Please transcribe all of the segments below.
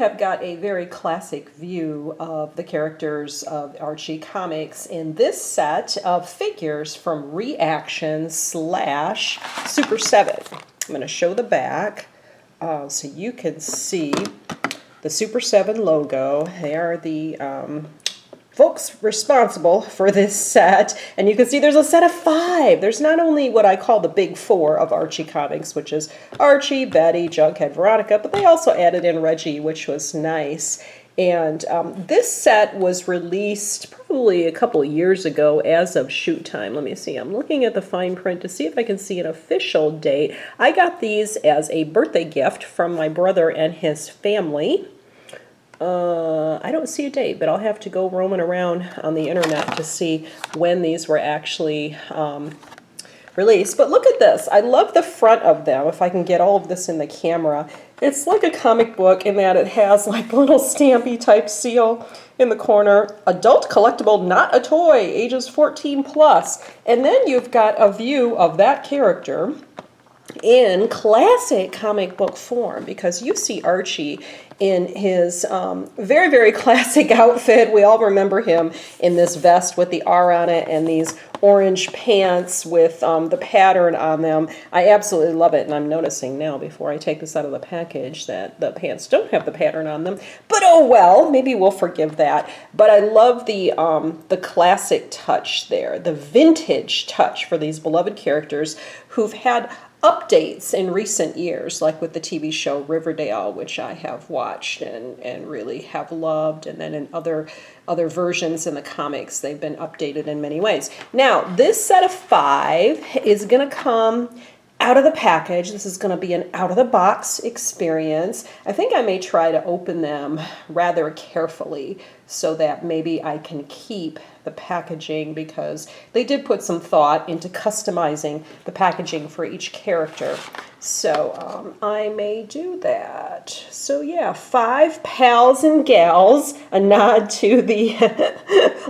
have got a very classic view of the characters of Archie Comics in this set of figures from ReAction slash Super7. I'm going to show the back so you can see the Super7 logo. They are the folks responsible for this set, and you can see there's a set of 5. There's not only what I call the big 4 of Archie Comics, which is Archie, Betty, Jughead, Veronica, but they also added in Reggie, which was nice. And this set was released probably a couple years ago as of shoot time. Let me see. I'm looking at the fine print to see if I can see an official date. I got these as a birthday gift from my brother and his family. I don't see a date, but I'll have to go roaming around on the internet to see when these were actually released. But look at this. I love the front of them, if I can get all of this in the camera. It's like a comic book in that it has like a little stampy type seal in the corner. Adult collectible, not a toy, ages 14 plus. And then you've got a view of that character in classic comic book form, because you see Archie in his very, very classic outfit. We all remember him in this vest with the R on it and these orange pants with the pattern on them. I absolutely love it, and I'm noticing now before I take this out of the package that the pants don't have the pattern on them. But oh well, maybe we'll forgive that. But I love the classic touch there, the vintage touch for these beloved characters who've had updates in recent years, like with the TV show Riverdale, which I have watched and really have loved, and then in other versions in the comics, they've been updated in many ways. Now, this set of 5 is going to come out of the package. This is going to be an out-of-the-box experience. I think I may try to open them rather carefully so that maybe I can keep the packaging, because they did put some thought into customizing the packaging for each character. So I may do that. So yeah, 5 pals and gals, a nod to the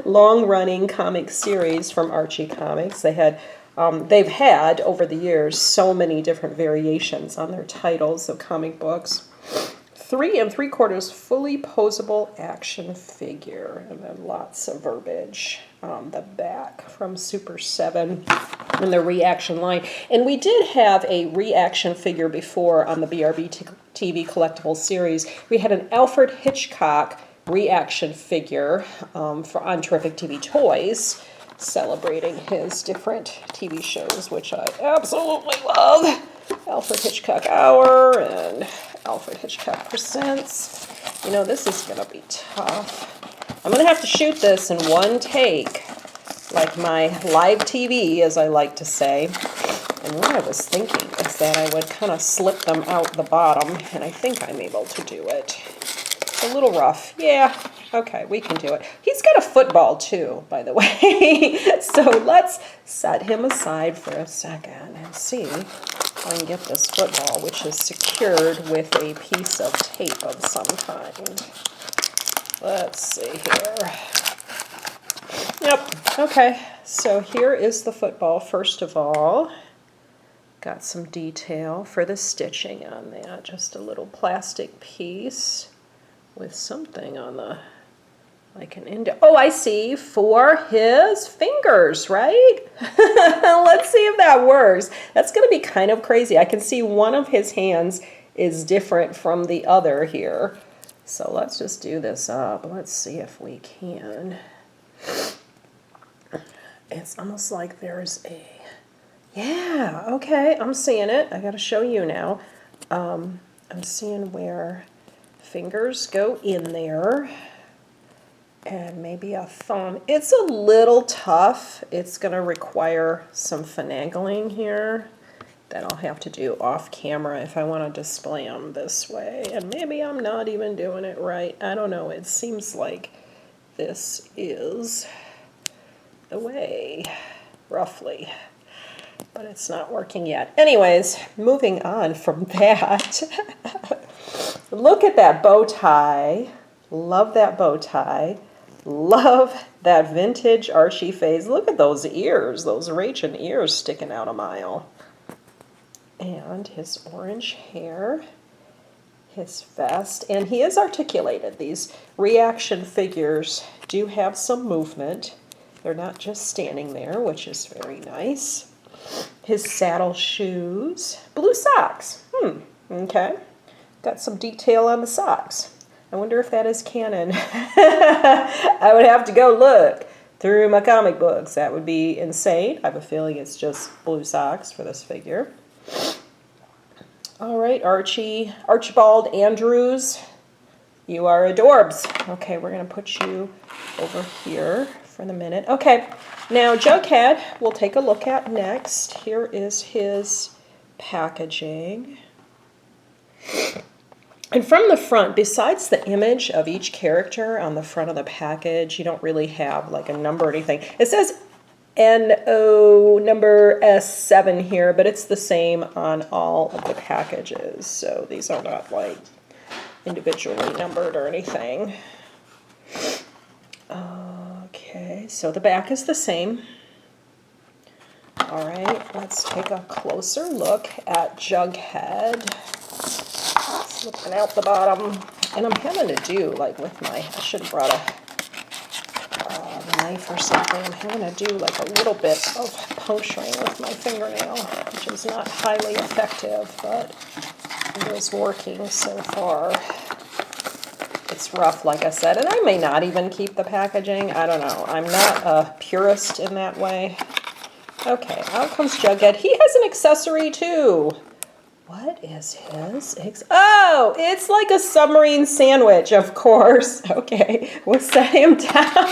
long-running comic series from Archie Comics. They've had, over the years, so many different variations on their titles of comic books. 3 3/4 fully posable action figure, and then lots of verbiage on the back from Super7 and the ReAction line. And we did have a ReAction figure before on the BRBTV collectible series. We had an Alfred Hitchcock ReAction figure on Terrific TV Toys, celebrating his different TV shows, which I absolutely love. Alfred Hitchcock Hour and Alfred Hitchcock Presents. You know, this is going to be tough. I'm going to have to shoot this in one take, like my live TV, as I like to say. And what I was thinking is that I would kind of slip them out the bottom, and I think I'm able to do it. It's a little rough. Yeah, okay, we can do it. He's got a football too, by the way. So let's set him aside for a second and see if I can get this football, which is secured with a piece of tape of some kind. Let's see here. Yep, okay, so here is the football. First of all, got some detail for the stitching on that. Just a little plastic piece with something on the, like an oh, I see, for his fingers, right? Let's see if that works. That's going to be kind of crazy. I can see one of his hands is different from the other here. So let's just do this up. Let's see if we can. It's almost like there's a, yeah, okay, I'm seeing it. I got to show you now. I'm seeing where fingers go in there, and maybe a thumb. It's a little tough. It's going to require some finagling here that I'll have to do off camera if I want to display them this way. And maybe I'm not even doing it right. I don't know. It seems like this is the way, roughly. But it's not working yet. Anyways, moving on from that. Look at that bow tie. Love that bow tie. Love that vintage Archie face. Look at those ears, those raging ears sticking out a mile. And his orange hair, his vest, and he is articulated. These ReAction figures do have some movement. They're not just standing there, which is very nice. His saddle shoes, blue socks. Okay. Got some detail on the socks. I wonder if that is canon. I would have to go look through my comic books. That would be insane. I have a feeling it's just blue socks for this figure. All right, Archibald Andrews, you are adorbs. Okay, we're going to put you over here for the minute. Okay, now Jughead we'll take a look at next. Here is his packaging. And from the front, besides the image of each character on the front of the package, you don't really have like a number or anything. It says NO number S7 here, but it's the same on all of the packages. So these are not like individually numbered or anything. Okay, so the back is the same. All right, let's take a closer look at Jughead. Slipping out the bottom. And I'm having to do, like with my, I should have brought a knife or something. I'm having to do like a little bit of puncturing with my fingernail, which is not highly effective, but it is working so far. It's rough, like I said, and I may not even keep the packaging. I don't know. I'm not a purist in that way. Okay, out comes Jughead. He has an accessory too. What is his? Oh, it's like a submarine sandwich, of course. Okay, we'll set him down.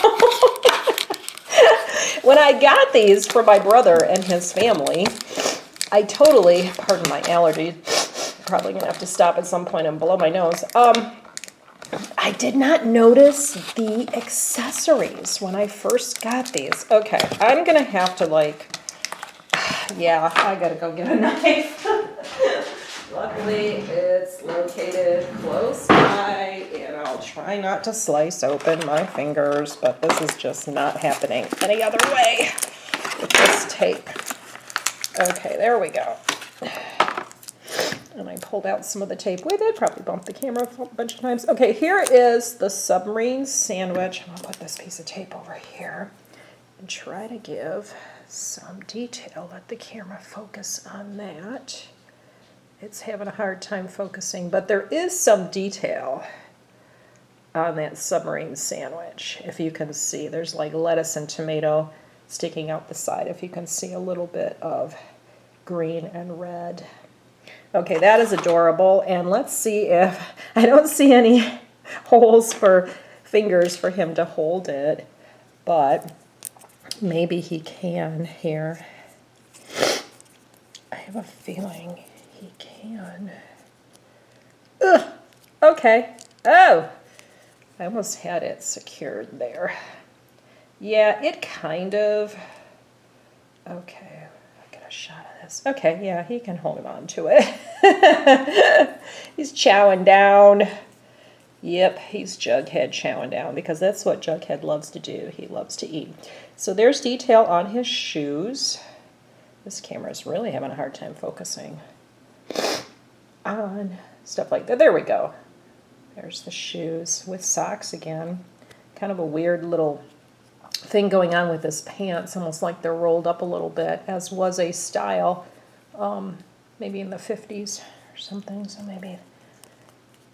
When I got these for my brother and his family, I totally, pardon my allergy, probably gonna have to stop at some point and blow my nose. I did not notice the accessories when I first got these. Okay, I'm gonna have to like, yeah, I gotta go get a knife. Luckily, it's located close by, and I'll try not to slice open my fingers, but this is just not happening any other way with this tape. Okay, there we go. And I pulled out some of the tape with it, probably bumped the camera a bunch of times. Okay, here is the submarine sandwich. I'm gonna put this piece of tape over here and try to give some detail. Let the camera focus on that. It's having a hard time focusing, but there is some detail on that submarine sandwich. If you can see, there's like lettuce and tomato sticking out the side. If you can see a little bit of green and red. Okay, that is adorable. And let's see if, I don't see any holes for fingers for him to hold it, but maybe he can here. I have a feeling he can. Ugh, okay. Oh, I almost had it secured there. Yeah, it kind of, okay, I'll get a shot of this. Okay, yeah, he can hold on to it. He's chowing down. Yep, he's Jughead chowing down because that's what Jughead loves to do. He loves to eat. So there's detail on his shoes. This camera is really having a hard time focusing on stuff like that. There we go. There's the shoes with socks again. Kind of a weird little thing going on with his pants, almost like they're rolled up a little bit, as was a style maybe in the 50s or something. So maybe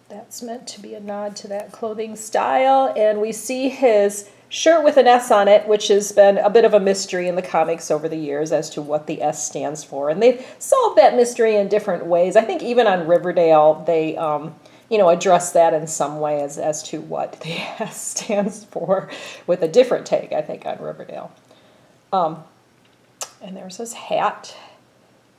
that's meant to be a nod to that clothing style. And we see his shirt with an S on it, which has been a bit of a mystery in the comics over the years as to what the S stands for. And they've solved that mystery in different ways. I think even on Riverdale, they address that in some way as to what the S stands for with a different take, I think, on Riverdale. And there's his hat.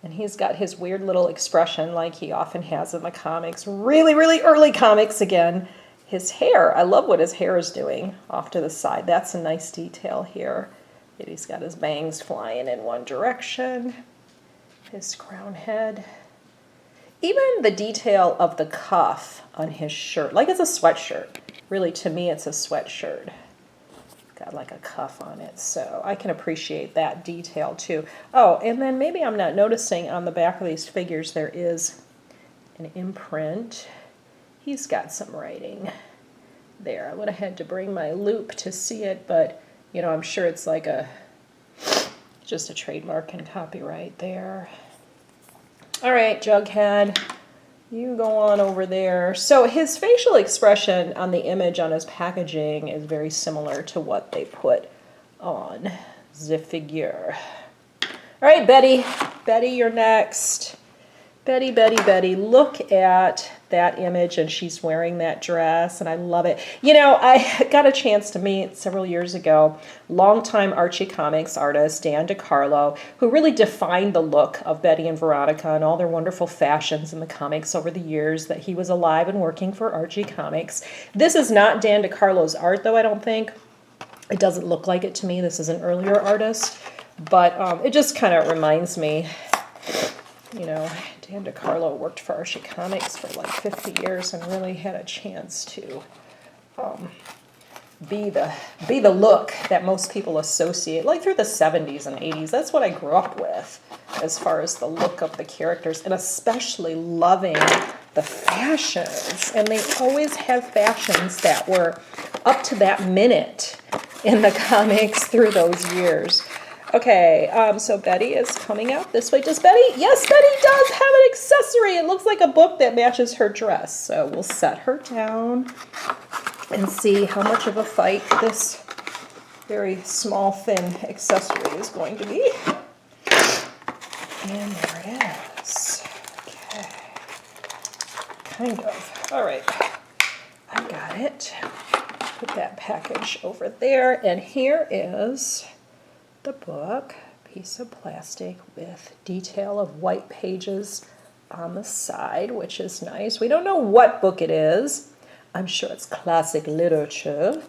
And he's got his weird little expression like he often has in the comics. Really, really early comics again. His hair, I love what his hair is doing off to the side. That's a nice detail here. He's got his bangs flying in one direction. His crown head. Even the detail of the cuff on his shirt, like it's a sweatshirt. Really, to me, it's a sweatshirt. Got like a cuff on it, so I can appreciate that detail too. Oh, and then maybe I'm not noticing on the back of these figures there is an imprint. he's got some writing there. I would have had to bring my loop to see it, but, you know, I'm sure it's like just a trademark and copyright there. All right, Jughead, you go on over there. So his facial expression on the image on his packaging is very similar to what they put on the figure. All right, Betty. Betty, you're next. Betty, Betty, Betty, look at that image, and she's wearing that dress, and I love it. You know, I got a chance to meet several years ago longtime Archie Comics artist Dan DeCarlo, who really defined the look of Betty and Veronica and all their wonderful fashions in the comics over the years that he was alive and working for Archie Comics. This is not Dan DeCarlo's art, though, I don't think. It doesn't look like it to me. This is an earlier artist, but it just kind of reminds me, you know, Dan DeCarlo worked for Archie Comics for like 50 years and really had a chance to be the look that most people associate, like through the 70s and 80s. That's what I grew up with as far as the look of the characters, and especially loving the fashions. And they always have fashions that were up to that minute in the comics through those years. Okay, so Betty is coming out this way. Does Betty? Yes, Betty does have an accessory. It looks like a book that matches her dress. So we'll set her down and see how much of a fight this very small, thin accessory is going to be. And there it is. Okay. Kind of. All right. I got it. Put that package over there. And here is the book, piece of plastic with detail of white pages on the side, which is nice. We don't know what book it is. I'm sure it's classic literature,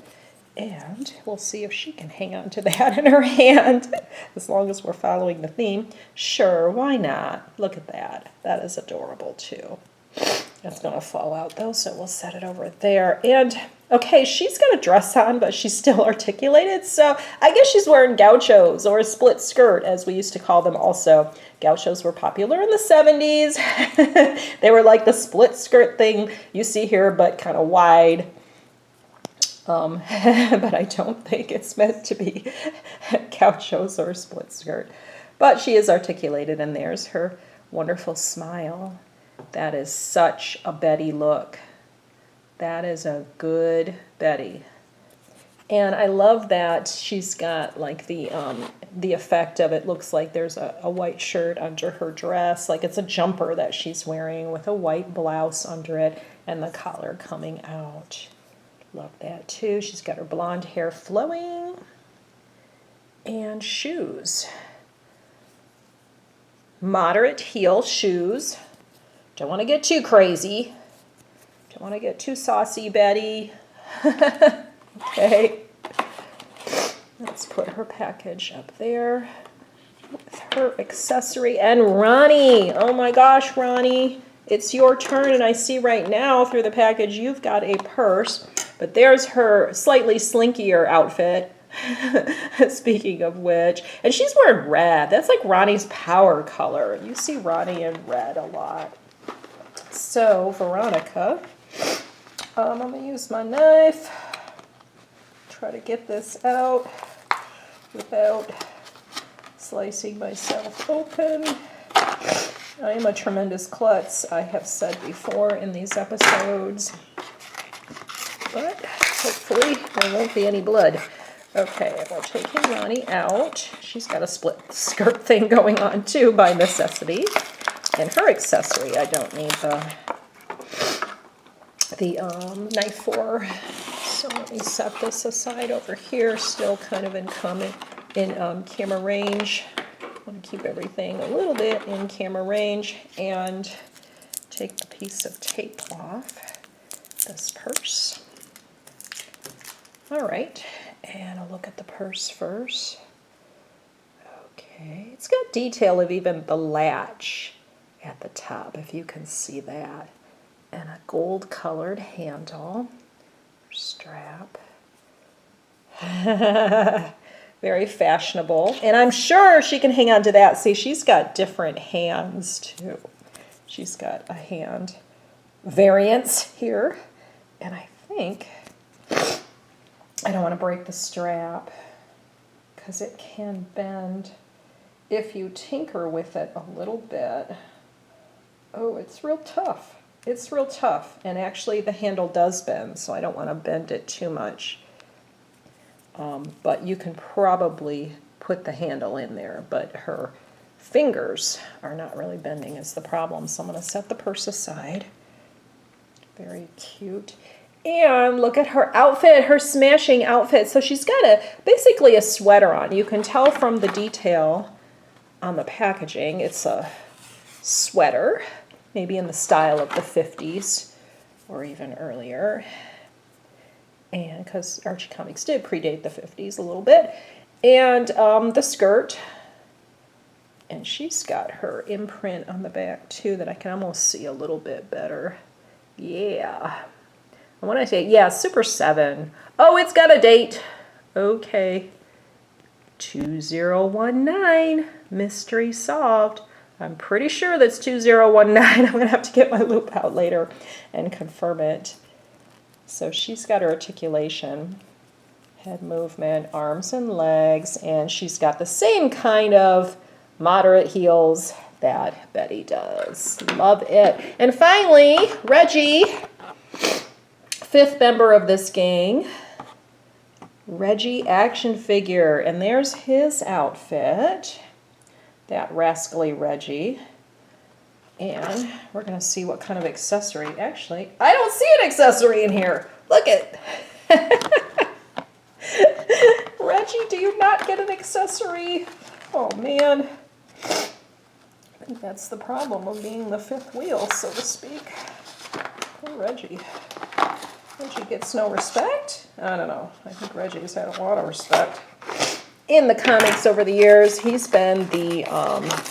and we'll see if she can hang on to that in her hand as long as we're following the theme. Sure, why not? Look at that. That is adorable too. That's going to fall out though, so we'll set it over there. And okay, she's got a dress on, but she's still articulated, so I guess she's wearing gauchos, or a split skirt, as we used to call them also. Gauchos were popular in the 70s. They were like the split skirt thing you see here, but kind of wide. But I don't think it's meant to be gauchos or a split skirt. But she is articulated, and there's her wonderful smile. That is such a Betty look. That is a good Betty. And I love that she's got like the effect of it looks like there's a white shirt under her dress, like it's a jumper that she's wearing with a white blouse under it and the collar coming out. Love that too. She's got her blonde hair flowing. And shoes. Moderate heel shoes. Don't want to get too crazy. Don't want to get too saucy, Betty. Okay. Let's put her package up there with her accessory. And Ronnie. Oh my gosh, Ronnie. It's your turn, and I see right now through the package you've got a purse. But there's her slightly slinkier outfit. Speaking of which. And she's wearing red. That's like Ronnie's power color. You see Ronnie in red a lot. So, Veronica, I'm going to use my knife, try to get this out without slicing myself open. I am a tremendous klutz, I have said before in these episodes, but hopefully there won't be any blood. Okay, we're taking Ronnie out. She's got a split skirt thing going on too by necessity. And her accessory, I don't need the knife for. So let me set this aside over here, still kind of in camera range. I want to keep everything a little bit in camera range, and take the piece of tape off this purse. All right, and I'll look at the purse first. Okay, it's got detail of even the latch at the top, if you can see that, and a gold colored handle, strap. Very fashionable, and I'm sure she can hang on to that. See, she's got different hands too. She's got a hand variants here. And I think I don't want to break the strap because it can bend if you tinker with it a little bit. Oh, it's real tough. It's real tough. And actually the handle does bend, so I don't want to bend it too much. But you can probably put the handle in there, but her fingers are not really bending is the problem. So I'm going to set the purse aside. Very cute. And look at her outfit, her smashing outfit. So she's got basically a sweater on. You can tell from the detail on the packaging. It's a sweater, maybe in the style of the 50s or even earlier. And because Archie Comics did predate the 50s a little bit. And the skirt. And she's got her imprint on the back too that I can almost see a little bit better. Yeah. And when I say, yeah, Super7. Oh, it's got a date. Okay. 2019. Mystery solved. I'm pretty sure that's 2019. I'm going to have to get my loop out later and confirm it. So she's got her articulation, head movement, arms and legs, and she's got the same kind of moderate heels that Betty does. Love it. And finally, Reggie, fifth member of this gang. Reggie action figure, and there's his outfit, that rascally Reggie. And we're going to see what kind of accessory. Actually, I don't see an accessory in here. Look it. Reggie, do you not get an accessory? Oh, man. I think that's the problem of being the fifth wheel, so to speak. Poor Reggie. Reggie gets no respect? I don't know. I think Reggie's had a lot of respect. In the comics over the years, he's been the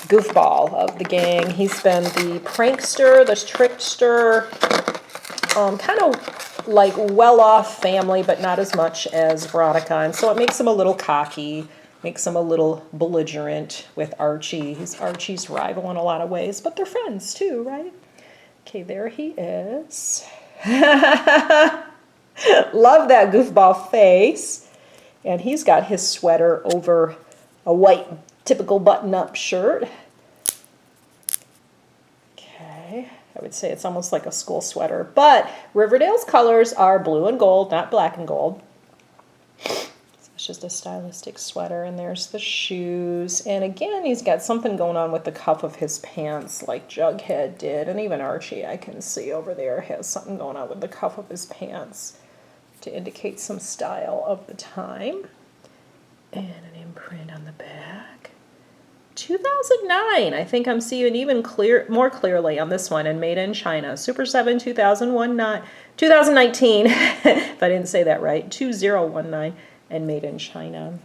goofball of the gang. He's been the prankster, the trickster, kind of like well-off family, but not as much as Veronica. And so it makes him a little cocky, makes him a little belligerent with Archie. He's Archie's rival in a lot of ways, but they're friends too, right? Okay, there he is. Love that goofball face. And he's got his sweater over a white typical button-up shirt. Okay, I would say it's almost like a school sweater. But Riverdale's colors are blue and gold, not black and gold. So it's just a stylistic sweater. And there's the shoes. And again, he's got something going on with the cuff of his pants like Jughead did. And even Archie, I can see over there, has something going on with the cuff of his pants to indicate some style of the time. And an imprint on the back. 2009. I think I'm seeing even more clearly on this one, and made in China. Super7 2019. If I didn't say that right. 2019 and made in China.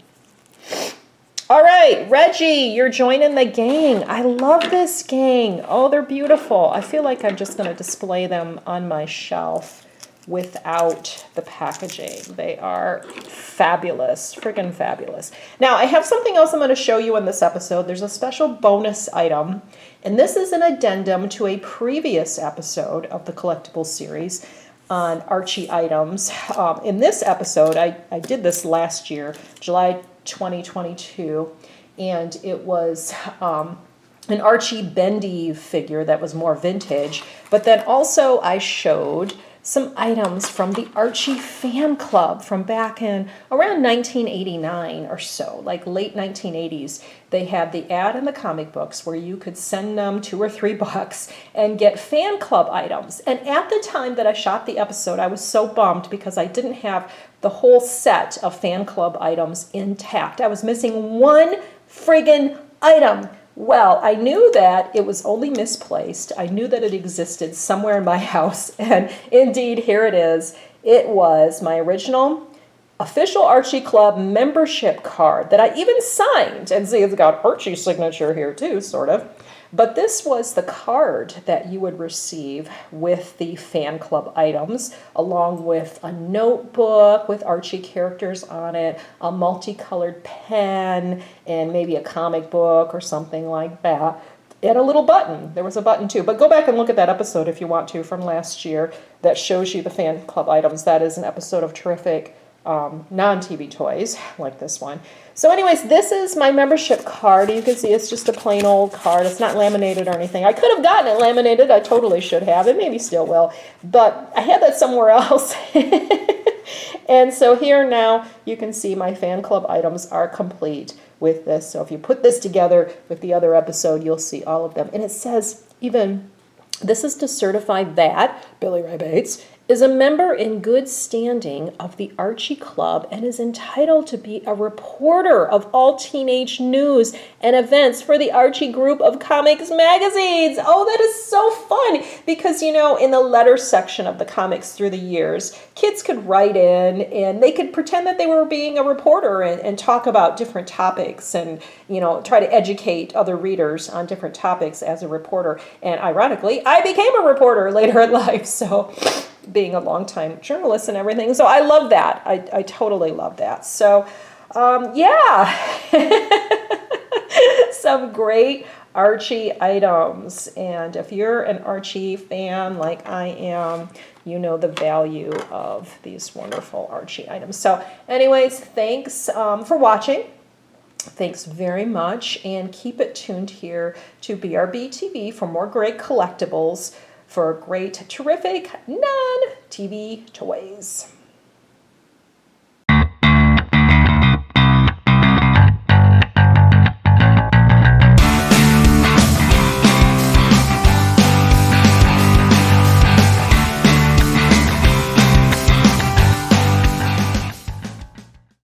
All right, Reggie, you're joining the gang. I love this gang. Oh, they're beautiful. I feel like I'm just going to display them on my shelf without the packaging. They are fabulous, freaking fabulous. Now, I have something else I'm going to show you in this episode. There's a special bonus item, and this is an addendum to a previous episode of the collectible series on Archie items. In this episode, I did this last year, July 2022, and it was an Archie Bendy figure that was more vintage, but then also I showed some items from the Archie fan club from back in around 1989 or so, like late 1980s. They had the ad in the comic books where you could send them $2 or $3 and get fan club items. And at the time that I shot the episode, I was so bummed because I didn't have the whole set of fan club items intact. I was missing one friggin' item. Well, I knew that it was only misplaced. I knew that it existed somewhere in my house, and indeed, here it is. It was my original official Archie Club membership card that I even signed. And see, it's got Archie's signature here too, sort of. But this was the card that you would receive with the fan club items, along with a notebook with Archie characters on it, a multicolored pen, and maybe a comic book or something like that. And a little button. There was a button too. But go back and look at that episode if you want to from last year that shows you the fan club items. That is an episode of terrific non-TV toys like this one. So anyways, this is my membership card. You can see it's just a plain old card. It's not laminated or anything. I could have gotten it laminated. I totally should have. It maybe still will. But I had that somewhere else. And so here now you can see my fan club items are complete with this. So if you put this together with the other episode, you'll see all of them. And it says even, this is to certify that Billy Ray Bates is a member in good standing of the Archie Club and is entitled to be a reporter of all teenage news and events for the Archie group of comics magazines. Oh, that is so fun because, you know, in the letter section of the comics through the years, kids could write in and they could pretend that they were being a reporter and talk about different topics and, you know, try to educate other readers on different topics as a reporter. And ironically, I became a reporter later in life, so being a longtime journalist and everything. So I love that. I totally love that. So, yeah, some great Archie items. And if you're an Archie fan like I am, you know the value of these wonderful Archie items. So anyways, thanks for watching. Thanks very much. And keep it tuned here to BRBTV for more great collectibles for great, terrific, non-TV toys.